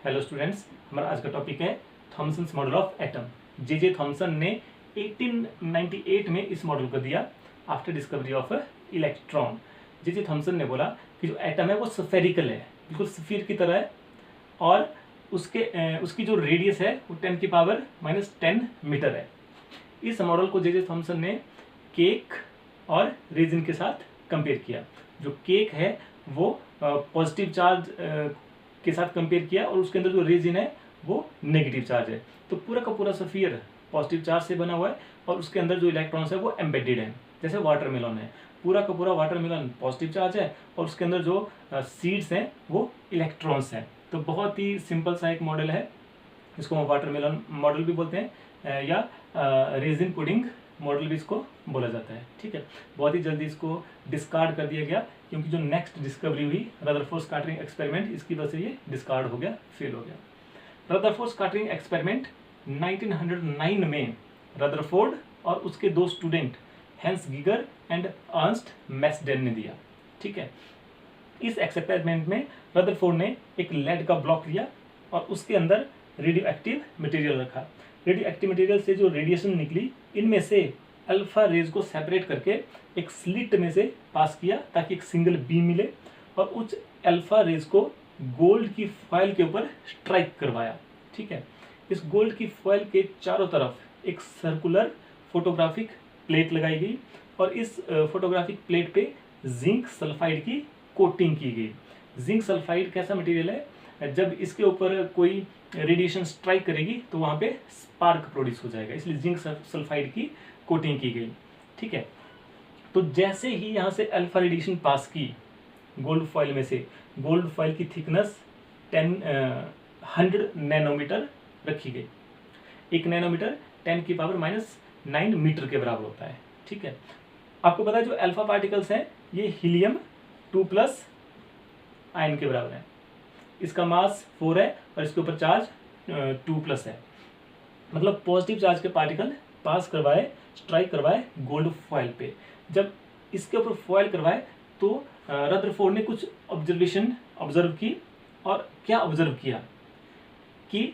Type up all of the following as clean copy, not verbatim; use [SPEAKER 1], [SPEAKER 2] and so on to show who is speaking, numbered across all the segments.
[SPEAKER 1] Hello students, हमारा आज का टॉपिक है Thomson's model of atom. J Thomson ने 1898 में इस मॉडल को दिया after discovery of electron. J Thomson ने बोला कि जो एटम है वो स्फेरिकल है, बिल्कुल स्फीयर की तरह है, और उसकी जो रेडियस है वो 10⁻⁻10 मीटर है। इस मॉडल को जे थॉमसन ने केक और रेजिन के साथ कंपेयर किया। जो केक है वो पॉजिटिव चार्ज के साथ कंपेयर किया और उसके अंदर जो रेजिन है वो नेगेटिव चार्ज है। तो पूरा का पूरा सफियर पॉजिटिव चार्ज से बना हुआ है और उसके अंदर जो इलेक्ट्रॉन्स है वो एम्बेडेड है, जैसे वाटरमेलन है। पूरा का पूरा वाटरमेलन पॉजिटिव चार्ज है और उसके अंदर जो सीड्स हैं वो इलेक्ट्रॉन्स हैं। तो बहुत ही सिंपल सा एक मॉडल है, इसको वाटरमेलन मॉडल भी बोलते हैं या रेजिन पुडिंग मॉडल भी इसको बोला जाता है। ठीक है, बहुत ही जल्दी इसको डिस्कार्ड कर दिया गया क्योंकि जो नेक्स्ट डिस्कवरी हुई रदरफोर्ड स्कैटरिंग एक्सपेरिमेंट, इसकी वजह से ये डिस्कार्ड हो गया, फेल हो गया। रदरफोर्ड स्कैटरिंग एक्सपेरिमेंट 1909 में रदरफोर्ड और उसके दो student Hans Geiger and Ernest Marsden ने दिया। ठीक है, इस एक्सपेरिमेंट में रदरफोर्ड ने एक लेड का ब्लॉक लिया और उसके अंदर रेडियो एक्टिव मटेरियल रखा। रेडियो एक्टिव मटेरियल से जो रेडिएशन निकली, इनमें से अल्फा रेज को सेपरेट करके एक स्लिट में से पास किया ताकि एक सिंगल बीम मिले, और उस अल्फा रेज को गोल्ड की फॉयल के ऊपर स्ट्राइक करवाया। ठीक है, इस गोल्ड की फॉयल के चारों तरफ एक सर्कुलर फोटोग्राफिक प्लेट लगाई गई और इस फोटोग्राफिक प्लेट पे जिंक सल्फाइड की कोटिंग की गई। जिंक सल्फाइड कैसा मटेरियल है, जब इसके ऊपर कोई रेडिएशन स्ट्राइक करेगी तो वहाँ पे स्पार्क प्रोड्यूस हो जाएगा, इसलिए जिंक सल्फाइड की कोटिंग की गई। ठीक है, तो जैसे ही यहाँ से अल्फा रेडिएशन पास की गोल्ड फॉइल में से, गोल्ड फॉइल की थिकनेस 100 नैनोमीटर रखी गई। 1 नैनोमीटर 10⁻⁻9 मीटर के बराबर होता है। ठीक है, आपको पता है जो अल्फा पार्टिकल्स हैं ये हीलियम 2+ आयन के बराबर है। इसका मास 4 है और इसके ऊपर चार्ज 2+ है। मतलब पॉजिटिव चार्ज के पार्टिकल पास करवाए, स्ट्राइक करवाए गोल्ड फॉइल पे। जब इसके ऊपर फॉइल करवाए तो रदरफोर्ड ने कुछ ऑब्जर्वेशन ऑब्जर्व की, और क्या ऑब्जर्व किया कि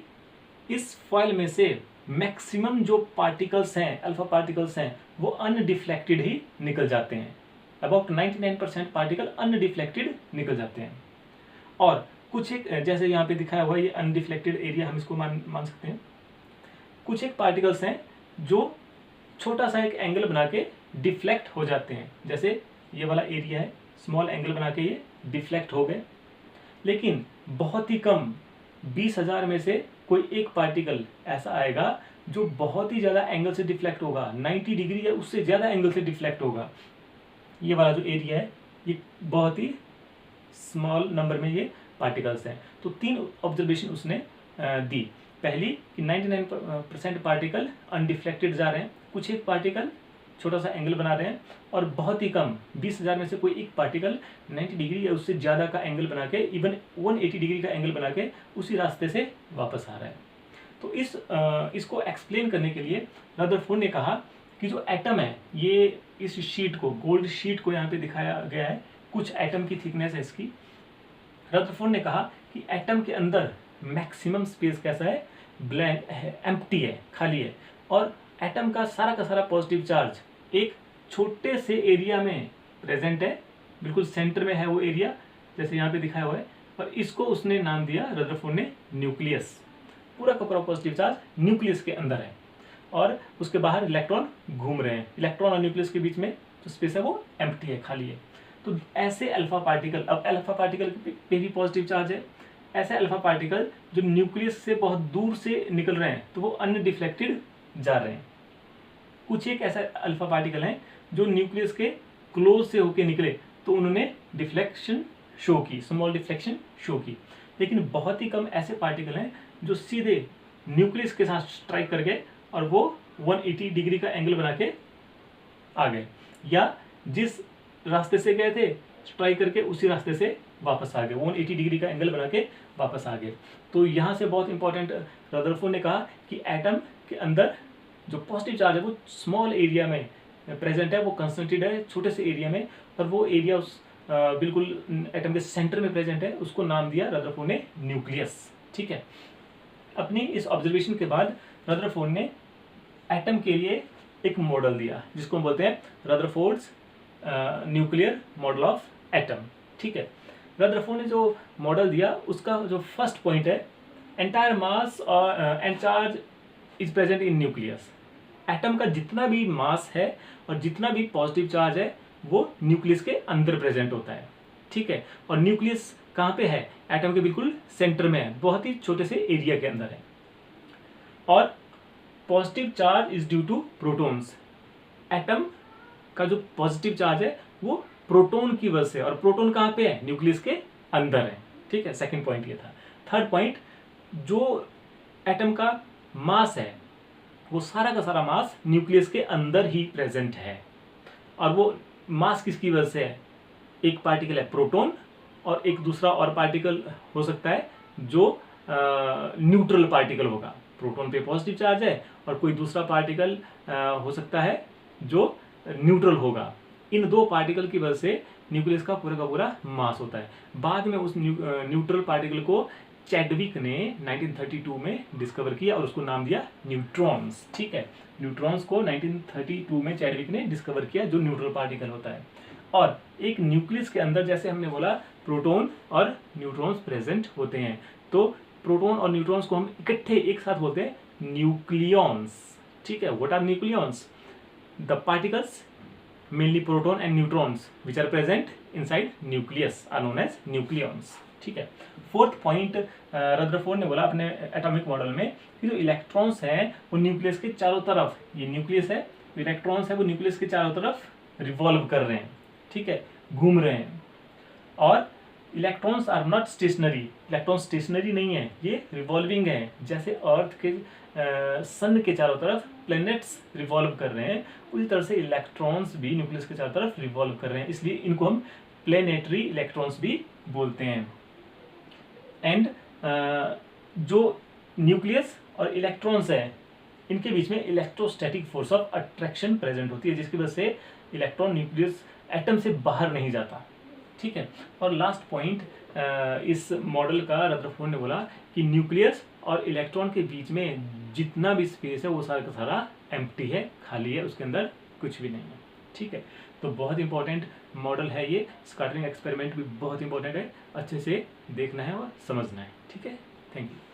[SPEAKER 1] इस फॉइल में से मैक्सिमम जो पार्टिकल्स हैं, अल्फा पार्टिकल्स हैं, वो अनडिफ्लेक्टेड ही निकल जाते हैं। अबाउट 99% पार्टिकल अनडिफ्लेक्टेड निकल जाते हैं। और कुछ एक, जैसे यहाँ पे दिखाया हुआ ये अनडिफ्लेक्टेड एरिया, हम इसको मान सकते हैं। कुछ एक पार्टिकल्स हैं जो छोटा सा एक एंगल बना के डिफ्लेक्ट हो जाते हैं, जैसे ये वाला एरिया है, स्मॉल एंगल बना के ये डिफ्लेक्ट हो गए। लेकिन बहुत ही कम 20,000 में से कोई एक पार्टिकल ऐसा आएगा जो बहुत ही ज़्यादा एंगल से डिफ्लेक्ट होगा, 90 डिग्री या उससे ज़्यादा एंगल से डिफ्लेक्ट होगा। ये वाला जो एरिया है ये बहुत ही स्मॉल नंबर में ये पार्टिकल्स हैं। तो 3 ऑब्जर्वेशन उसने दी। पहली कि 99% पार्टिकल अनडिफ्लेक्टेड जा रहे हैं, कुछ एक पार्टिकल छोटा सा एंगल बना रहे हैं, और बहुत ही कम 20,000 में से कोई एक पार्टिकल 90 डिग्री या उससे ज़्यादा का एंगल बना के, इवन 180 डिग्री का एंगल बना के उसी रास्ते से वापस आ रहा है। तो इसको एक्सप्लेन करने के लिए रदरफोर्ड ने कहा कि जो एटम है, ये इस शीट को, गोल्ड शीट को यहाँ पे दिखाया गया है, कुछ एटम की थिकनेस है इसकी। रदरफोर्ड ने कहा कि एटम के अंदर मैक्सिमम स्पेस कैसा है, ब्लैंक है, एम्प्टी है, खाली है, और एटम का सारा पॉजिटिव चार्ज एक छोटे से एरिया में प्रेजेंट है, बिल्कुल सेंटर में है वो एरिया, जैसे यहाँ पे दिखाया हुआ है, और इसको उसने नाम दिया रदरफोर्ड ने न्यूक्लियस। पूरा का पूरा पॉजिटिव चार्ज न्यूक्लियस के अंदर है और उसके बाहर इलेक्ट्रॉन घूम रहे हैं। इलेक्ट्रॉन और न्यूक्लियस के बीच में जो स्पेस है वो एम्प्टी है, खाली है। तो ऐसे अल्फा पार्टिकल, अब अल्फा पार्टिकल पे भी पॉजिटिव चार्ज है, ऐसे अल्फा पार्टिकल जो न्यूक्लियस से बहुत दूर से निकल रहे हैं तो वो अनडिफ्लेक्टेड जा रहे हैं। कुछ एक ऐसा अल्फा पार्टिकल हैं जो न्यूक्लियस के क्लोज से होके निकले तो उन्होंने डिफ्लेक्शन शो की, स्मॉल डिफ्लेक्शन शो की। लेकिन बहुत ही कम ऐसे पार्टिकल हैं जो सीधे न्यूक्लियस के साथ स्ट्राइक कर गए और वो 180 डिग्री का एंगल बना के आ गए, या जिस रास्ते से गए थे स्ट्राइक करके उसी रास्ते से वापस आ गए, 180 डिग्री का एंगल बना के वापस आ गए। तो यहाँ से बहुत इंपॉर्टेंट, रदरफोर्ड ने कहा कि एटम के अंदर जो पॉजिटिव चार्ज है वो स्मॉल एरिया में प्रेजेंट है, वो कंसंट्रेटेड है छोटे से एरिया में, और वो एरिया बिल्कुल एटम के सेंटर में प्रेजेंट है, उसको नाम दिया रदरफोर्ड ने न्यूक्लियस। ठीक है। अपनी इस ऑब्जर्वेशन के बाद रदरफोर्ड ने एटम के लिए एक मॉडल दिया जिसको हम बोलते हैं Rutherford's nuclear model of atom. ठीक है, रदरफोर्ड ने जो मॉडल दिया उसका जो फर्स्ट पॉइंट है, एंटायर मास और and charge is present in nucleus. Atom का जितना भी मास है और जितना भी पॉजिटिव चार्ज है वो न्यूक्लियस के अंदर प्रेजेंट होता है। ठीक है, और न्यूक्लियस कहाँ पे है? एटम के बिल्कुल सेंटर में है, बहुत ही छोटे से एरिया के अंदर है। और positive charge is due to protons. Atom का जो पॉजिटिव चार्ज है वो प्रोटॉन की वजह से, और प्रोटॉन कहाँ पे है? न्यूक्लियस के अंदर है। ठीक है, सेकंड पॉइंट ये था। थर्ड पॉइंट, जो एटम का मास है वो सारा का सारा मास न्यूक्लियस के अंदर ही प्रेजेंट है। और वो मास किसकी वजह से है? एक पार्टिकल है प्रोटॉन और एक दूसरा और पार्टिकल हो सकता है जो न्यूट्रल पार्टिकल होगा। प्रोटॉन पे पॉजिटिव चार्ज है और कोई दूसरा पार्टिकल हो सकता है जो न्यूट्रल होगा। इन दो पार्टिकल की वजह से न्यूक्लियस का पूरा मास होता है। बाद में उस न्यूट्रल पार्टिकल को चैडविक ने 1932 में डिस्कवर किया और उसको नाम दिया न्यूट्रॉन्स। ठीक है, न्यूट्रॉन्स को 1932 में चैडविक ने डिस्कवर किया, जो न्यूट्रल पार्टिकल होता है। और एक न्यूक्लियस के अंदर जैसे हमने बोला प्रोटॉन और न्यूट्रॉन्स प्रेजेंट होते हैं, तो प्रोटॉन और न्यूट्रॉन्स को हम इकट्ठे एक साथ बोलते हैं न्यूक्लियॉन्स। ठीक है, what are nucleons? The particles mainly proton and neutrons which are present inside nucleus are known as nucleons. ठीक है, फोर्थ पॉइंट रदरफोर्ड ने बोला अपने एटॉमिक मॉडल में कि जो इलेक्ट्रॉन्स हैं वो न्यूक्लियस के चारों तरफ, ये न्यूक्लियस है, इलेक्ट्रॉन्स है वो न्यूक्लियस के चारों तरफ रिवॉल्व कर रहे हैं। ठीक है, घूम रहे हैं। और electrons are not stationary, electron stationary नहीं है, ये रिवॉल्विंग है। जैसे अर्थ के सन के चारों तरफ प्लैनेट्स रिवॉल्व कर रहे हैं, उसी तरह से इलेक्ट्रॉन्स भी न्यूक्लियस के चारों तरफ रिवॉल्व कर रहे हैं, इसलिए इनको हम प्लैनेटरी इलेक्ट्रॉन्स भी बोलते हैं। एंड जो न्यूक्लियस और इलेक्ट्रॉन्स हैं इनके बीच में electrostatic force of attraction present होती है, जिसकी वजह से इलेक्ट्रॉन न्यूक्लियस एटम से बाहर नहीं जाता। ठीक है, और लास्ट पॉइंट इस मॉडल का रदरफोर्ड ने बोला कि न्यूक्लियस और इलेक्ट्रॉन के बीच में जितना भी स्पेस है वो सारा का सारा एम्प्टी है, खाली है, उसके अंदर कुछ भी नहीं है। ठीक है, तो बहुत इंपॉर्टेंट मॉडल है ये। स्कैटरिंग एक्सपेरिमेंट भी बहुत इंपॉर्टेंट है, अच्छे से देखना है और समझना है। ठीक है, थैंक यू।